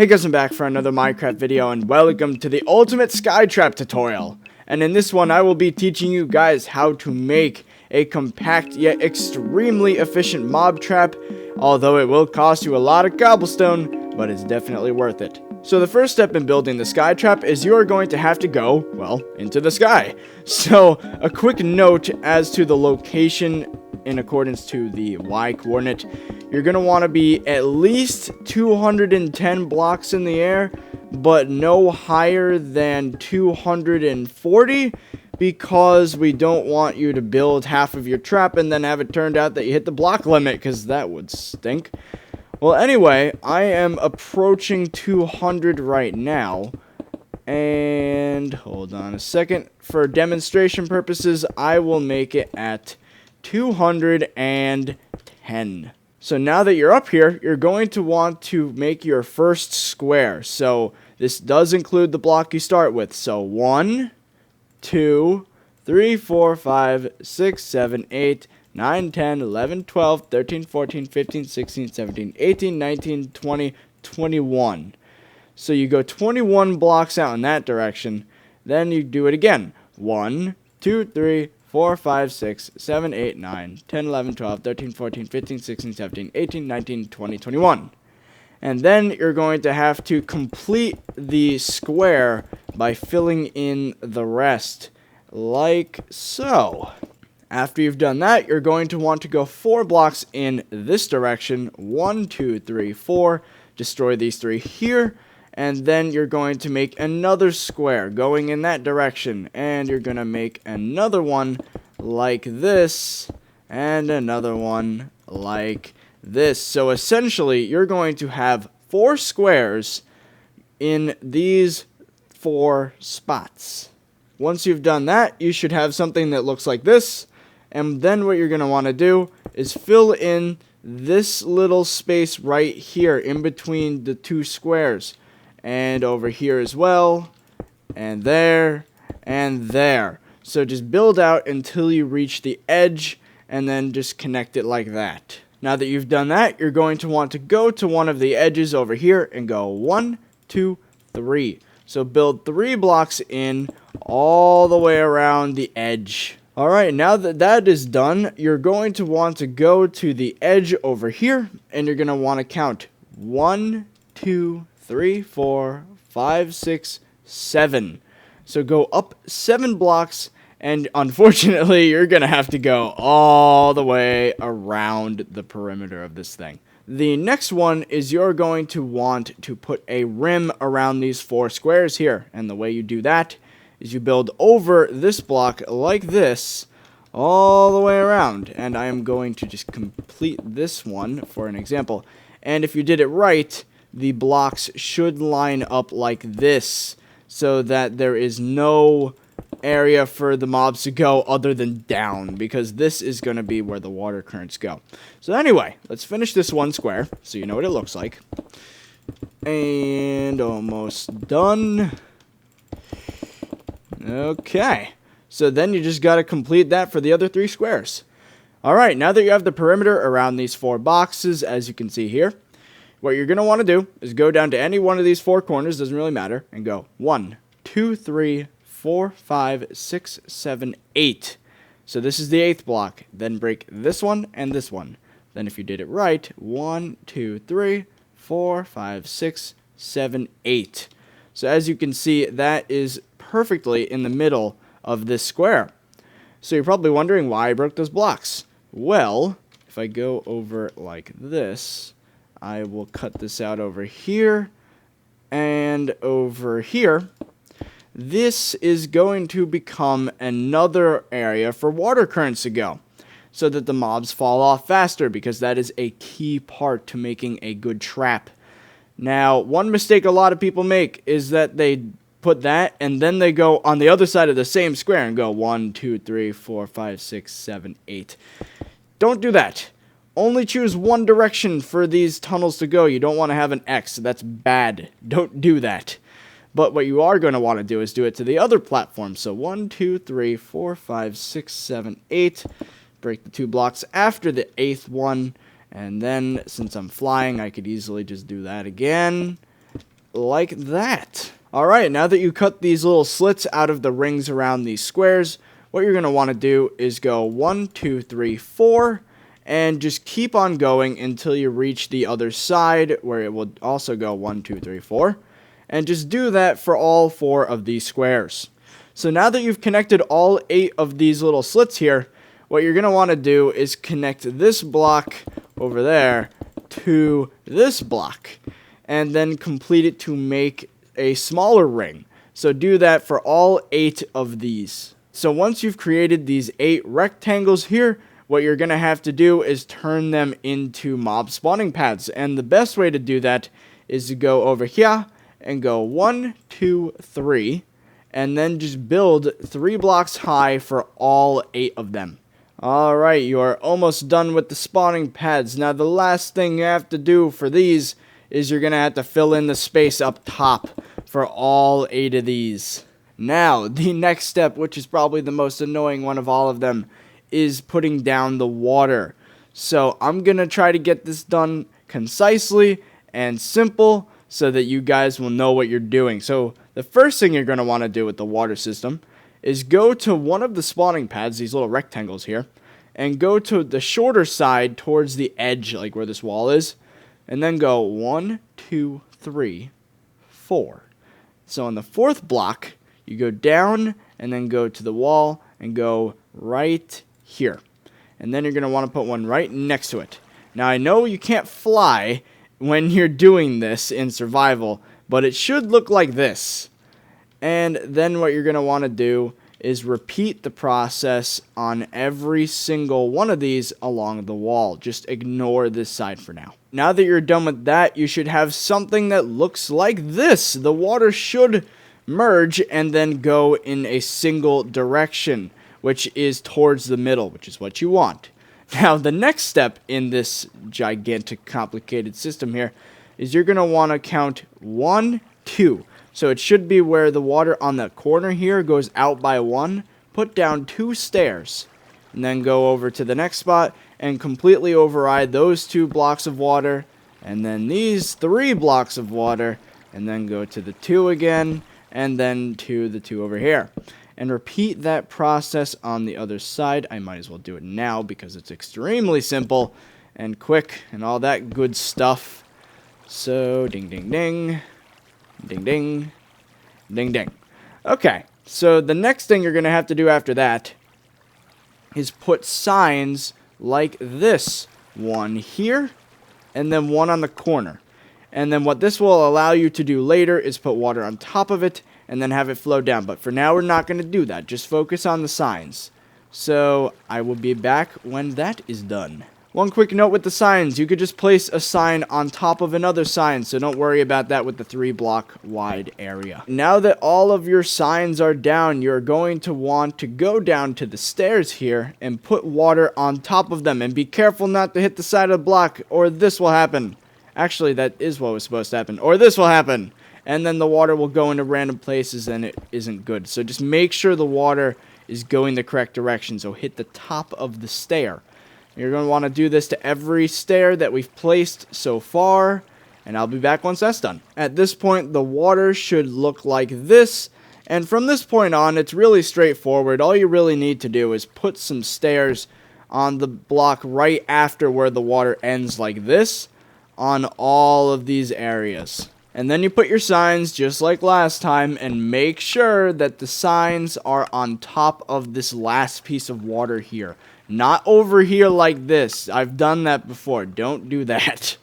Hey guys, I'm back for another Minecraft video, and welcome to the ultimate sky trap tutorial. And in this one, I will be teaching you guys how to make a compact yet extremely efficient mob trap, although it will cost you a lot of cobblestone, but it's definitely worth it. So the first step in building the sky trap is you are going to have to go, well, into the sky. So a quick note as to the location in accordance to the Y coordinate. You're going to want to be at least 210 blocks in the air, but no higher than 240, because we don't want you to build half of your trap and then have it turned out that you hit the block limit, because that would stink. Well, anyway, I am approaching 200 right now, and hold on a second. For demonstration purposes, I will make it at 210. So now that you're up here, you're going to want to make your first square. So this does include the block you start with. So 1, 2, 3, 4, 5, 6, 7, 8, 9, 10, 11, 12, 13, 14, 15, 16, 17, 18, 19, 20, 21. So you go 21 blocks out in that direction. Then you do it again. 1, 2, 3, 4, 5, 6, 7, 8, 9, 10, 11, 12, 13, 14, 15, 16, 17, 18, 19, 20, 21. And then you're going to have to complete the square by filling in the rest, like so. After you've done that, you're going to want to go 4 blocks in this direction. 1, 2, 3, 4. Destroy these 3 here. And then you're going to make another square going in that direction. And you're going to make another one like this. And another one like this. So essentially, you're going to have 4 squares in these 4 spots. Once you've done that, you should have something that looks like this. And then what you're going to want to do is fill in this little space right here in between the 2 squares. And over here as well, and there, and there. So just build out until you reach the edge, and then just connect it like that. Now that you've done that, you're going to want to go to one of the edges over here and go 1, 2, 3. So build 3 blocks in all the way around the edge. Alright, now that that is done, you're going to want to go to the edge over here, and you're going to want to count 1, 2, 3, 4, 5, 6, 7. So go up 7 blocks, and unfortunately, you're going to have to go all the way around the perimeter of this thing. The next one is you're going to want to put a rim around these 4 squares here. And the way you do that is you build over this block like this all the way around. And I am going to just complete this one for an example. And if you did it right, the blocks should line up like this, so that there is no area for the mobs to go other than down, because this is going to be where the water currents go. So anyway, let's finish this one square so you know what it looks like. And almost done. Okay, so then you just got to complete that for the other 3 squares. Alright, now that you have the perimeter around these 4 boxes, as you can see here, what you're going to want to do is go down to any one of these 4 corners, doesn't really matter, and go 1, 2, 3, 4, 5, 6, 7, 8. So this is the 8th block. Then break this one and this one. Then if you did it right, 1, 2, 3, 4, 5, 6, 7, 8. So as you can see, that is perfectly in the middle of this square. So you're probably wondering why I broke those blocks. Well, if I go over like this, I will cut this out over here and over here. This is going to become another area for water currents to go, so that the mobs fall off faster, because that is a key part to making a good trap. Now, one mistake a lot of people make is that they put that and then they go on the other side of the same square and go 1, 2, 3, 4, 5, 6, 7, 8. Don't do that. Only choose one direction for these tunnels to go. You don't want to have an X. That's bad. Don't do that. But what you are going to want to do is do it to the other platform. So 1, 2, 3, 4, 5, 6, 7, 8. Break the 2 blocks after the 8th one. And then, since I'm flying, I could easily just do that again. like that. Alright, now that you cut these little slits out of the rings around these squares, what you're going to want to do is go 1, 2, 3, 4, and just keep on going until you reach the other side, where it will also go 1, 2, 3, 4. And just do that for all 4 of these squares. So now that you've connected all 8 of these little slits here, what you're going to want to do is connect this block over there to this block, and then complete it to make a smaller ring. So do that for all 8 of these. So once you've created these 8 rectangles here, what you're going to have to do is turn them into mob spawning pads. And the best way to do that is to go over here and go 1, 2, 3, and then just build 3 blocks high for all 8 of them. Alright, you are almost done with the spawning pads. Now the last thing you have to do for these is you're going to have to fill in the space up top for all 8 of these. Now, the next step, which is probably the most annoying one of all of them, is putting down the water. So I'm going to try to get this done concisely and simple so that you guys will know what you're doing. So the first thing you're going to want to do with the water system is go to one of the spawning pads, these little rectangles here, and go to the shorter side towards the edge, like where this wall is, and then go 1, 2, 3, 4. So on the 4th block, you go down and then go to the wall and go right here. And then you're going to want to put one right next to it. Now I know you can't fly when you're doing this in survival, but it should look like this. And then what you're going to want to do is repeat the process on every single one of these along the wall. Just ignore this side for now. Now that you're done with that, you should have something that looks like this. The water should merge and then go in a single direction, which is towards the middle, which is what you want. Now, the next step in this gigantic, complicated system here is you're going to want to count 1, 2. So it should be where the water on the corner here goes out by 1. Put down 2 stairs. And then go over to the next spot and completely override those 2 blocks of water. And then these 3 blocks of water. And then go to the 2 again. And then to the 2 over here. And repeat that process on the other side. I might as well do it now because it's extremely simple and quick and all that good stuff. So, ding, ding, ding. Ding, ding. Ding, ding. Okay, so the next thing you're going to have to do after that is put signs like this. One here, and then one on the corner. And then what this will allow you to do later is put water on top of it, and then have it flow down. But for now, we're not going to do that. Just focus on the signs. So, I will be back when that is done. One quick note with the signs, you could just place a sign on top of another sign, so don't worry about that with the 3 block wide area. Now that all of your signs are down, you're going to want to go down to the stairs here and put water on top of them. And be careful not to hit the side of the block, or this will happen. Actually, that is what was supposed to happen. Or this will happen. And then the water will go into random places and it isn't good. So just make sure the water is going the correct direction. So hit the top of the stair. You're going to want to do this to every stair that we've placed so far, and I'll be back once that's done. At this point, the water should look like this, and from this point on, it's really straightforward. All you really need to do is put some stairs on the block right after where the water ends like this, on all of these areas. And then you put your signs just like last time, and make sure that the signs are on top of this last piece of water here. Not over here like this. I've done that before. Don't do that.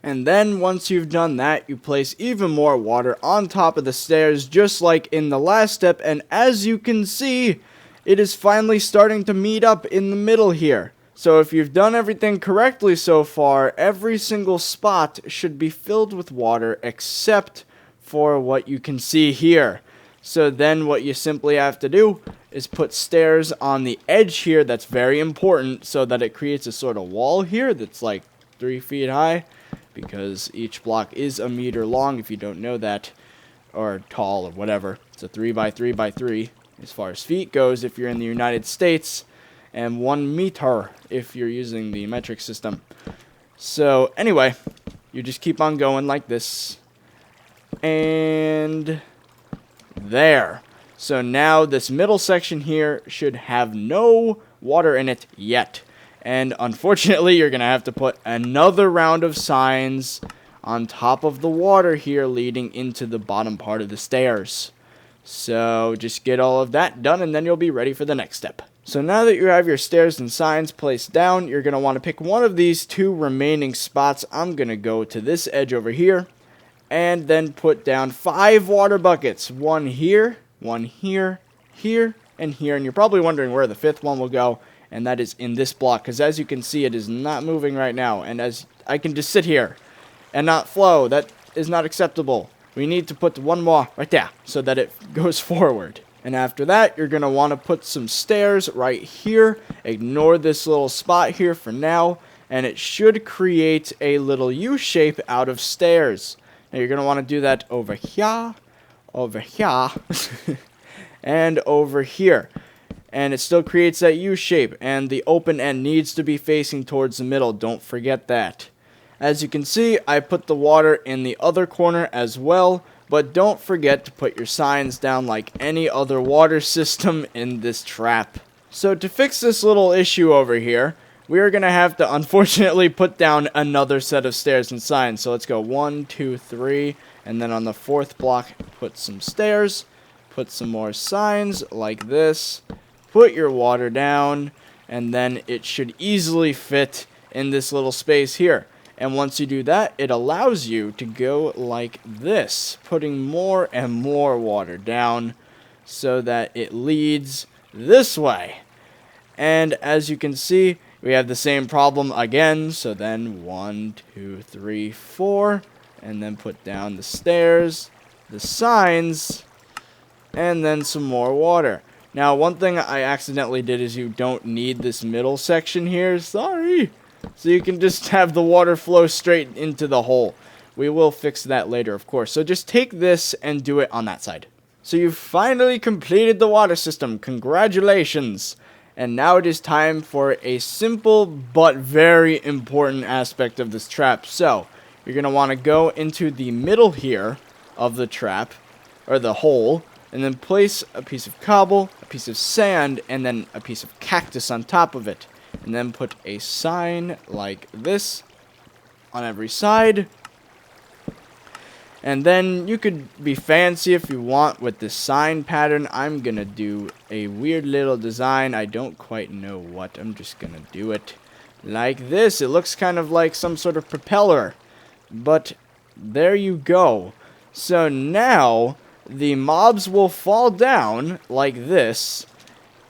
And then once you've done that, you place even more water on top of the stairs just like in the last step. And as you can see, it is finally starting to meet up in the middle here. So if you've done everything correctly so far, every single spot should be filled with water except for what you can see here. So then what you simply have to do is put stairs on the edge here. That's very important so that it creates a sort of wall here that's like 3 feet high, because each block is a meter long if you don't know that, or tall or whatever. It's a 3 by 3 by 3 as far as feet goes if you're in the United States, and 1 meter if you're using the metric system. So anyway, you just keep on going like this. And there. So now this middle section here should have no water in it yet. And unfortunately, you're going to have to put another round of signs on top of the water here leading into the bottom part of the stairs. So just get all of that done and then you'll be ready for the next step. So now that you have your stairs and signs placed down, you're going to want to pick one of these two remaining spots. I'm going to go to this edge over here and then put down 5 water buckets. One here, here, and here. And you're probably wondering where the 5th one will go, and that is in this block, because as you can see, it is not moving right now. And as I can just sit here and not flow, that is not acceptable. We need to put one more right there so that it goes forward. And after that, you're going to want to put some stairs right here. Ignore this little spot here for now. And it should create a little U shape out of stairs. Now you're going to want to do that over here, and over here. And it still creates that U shape. And the open end needs to be facing towards the middle. Don't forget that. As you can see, I put the water in the other corner as well. But don't forget to put your signs down like any other water system in this trap. So to fix this little issue over here, we are going to have to unfortunately put down another set of stairs and signs. So let's go 1, 2, 3, and then on the 4th block, put some stairs, put some more signs like this, put your water down, and then it should easily fit in this little space here. And once you do that, it allows you to go like this, putting more and more water down so that it leads this way. And as you can see, we have the same problem again. So then 1, 2, 3, 4, and then put down the stairs, the signs, and then some more water. Now, one thing I accidentally did is you don't need this middle section here. Sorry. So you can just have the water flow straight into the hole. We will fix that later, of course. So just take this and do it on that side. So you've finally completed the water system. Congratulations. And now it is time for a simple but very important aspect of this trap. So you're going to want to go into the middle here of the trap, or the hole, and then place a piece of cobble, a piece of sand, and then a piece of cactus on top of it. And then put a sign like this on every side. And then you could be fancy if you want with the sign pattern. I'm going to do a weird little design. I don't quite know what. I'm just going to do it like this. It looks kind of like some sort of propeller. But there you go. So now the mobs will fall down like this.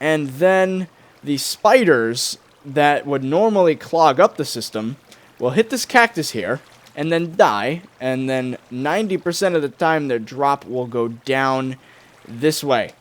And then the spiders that would normally clog up the system will hit this cactus here and then die, and then 90% of the time their drop will go down this way.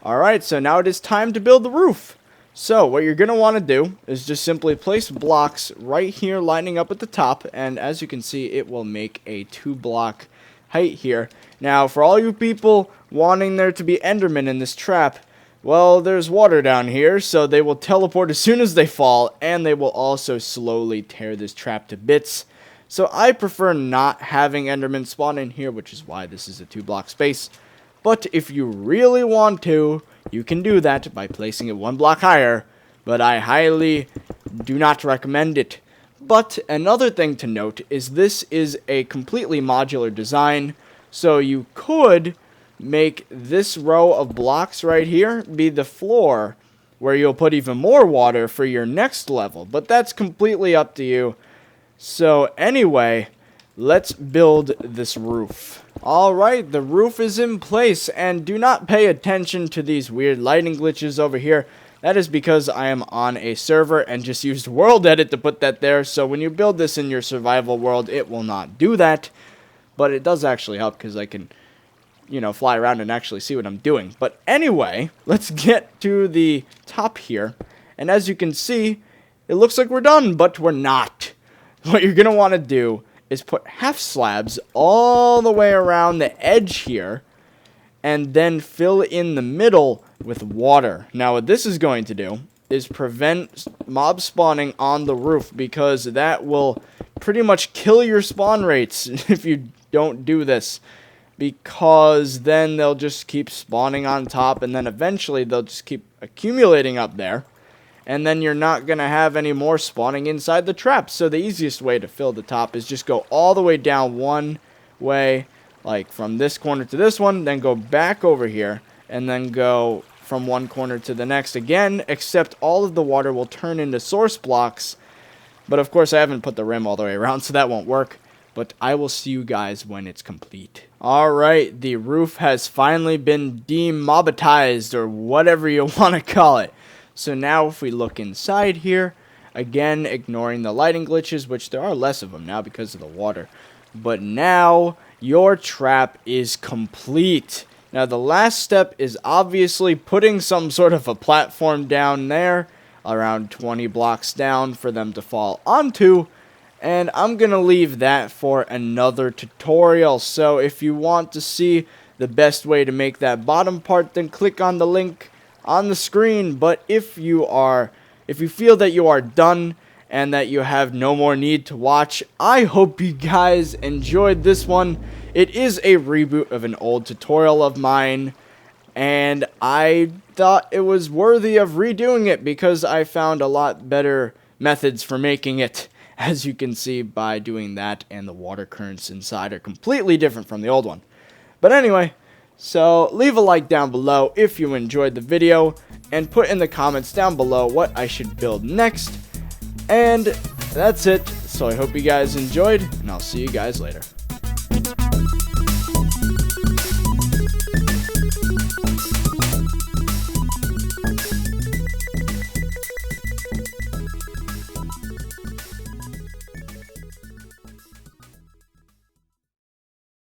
Alright, so now it is time to build the roof. So what you're going to want to do is just simply place blocks right here lining up at the top, and as you can see, it will make a 2-block height here. Now, for all you people wanting there to be Endermen in this trap, well, there's water down here, so they will teleport as soon as they fall, and they will also slowly tear this trap to bits. So I prefer not having Endermen spawn in here, which is why this is a 2-block space. But if you really want to, you can do that by placing it 1 block higher, but I highly do not recommend it. But another thing to note is this is a completely modular design, so you could make this row of blocks right here be the floor where you'll put even more water for your next level, but that's completely up to you. So anyway, let's build this roof. Alright, the roof is in place, and do not pay attention to these weird lighting glitches over here. That is because I am on a server and just used World Edit to put that there, so when you build this in your survival world, it will not do that. But it does actually help because I can, you know, fly around and actually see what I'm doing. But anyway, let's get to the top here. And as you can see, it looks like we're done, but we're not. What you're going to want to do is put half slabs all the way around the edge here, and then fill in the middle with water. Now what this is going to do is prevent mob spawning on the roof, because that will pretty much kill your spawn rates if you don't do this. because then they'll just keep spawning on top, and then eventually they'll just keep accumulating up there, and then you're not going to have any more spawning inside the trap. So the easiest way to fill the top is just go all the way down one way, like from this corner to this one, then go back over here, and then go from one corner to the next again, except all of the water will turn into source blocks. But of course I haven't put the rim all the way around, so that won't work. But I will see you guys when it's complete. Alright, the roof has finally been demobitized, or whatever you want to call it. So now if we look inside here, again, ignoring the lighting glitches, which there are less of them now because of the water. But now your trap is complete. Now the last step is obviously putting some sort of a platform down there, around 20 blocks down for them to fall onto. And I'm going to leave that for another tutorial. So if you want to see the best way to make that bottom part, then click on the link on the screen. But if you feel that you are done and that you have no more need to watch, I hope you guys enjoyed this one. It is a reboot of an old tutorial of mine, and I thought it was worthy of redoing it because I found a lot better methods for making it, as you can see by doing that, and the water currents inside are completely different from the old one. But anyway, so leave a like down below if you enjoyed the video, and put in the comments down below what I should build next. And that's it. So I hope you guys enjoyed, and I'll see you guys later.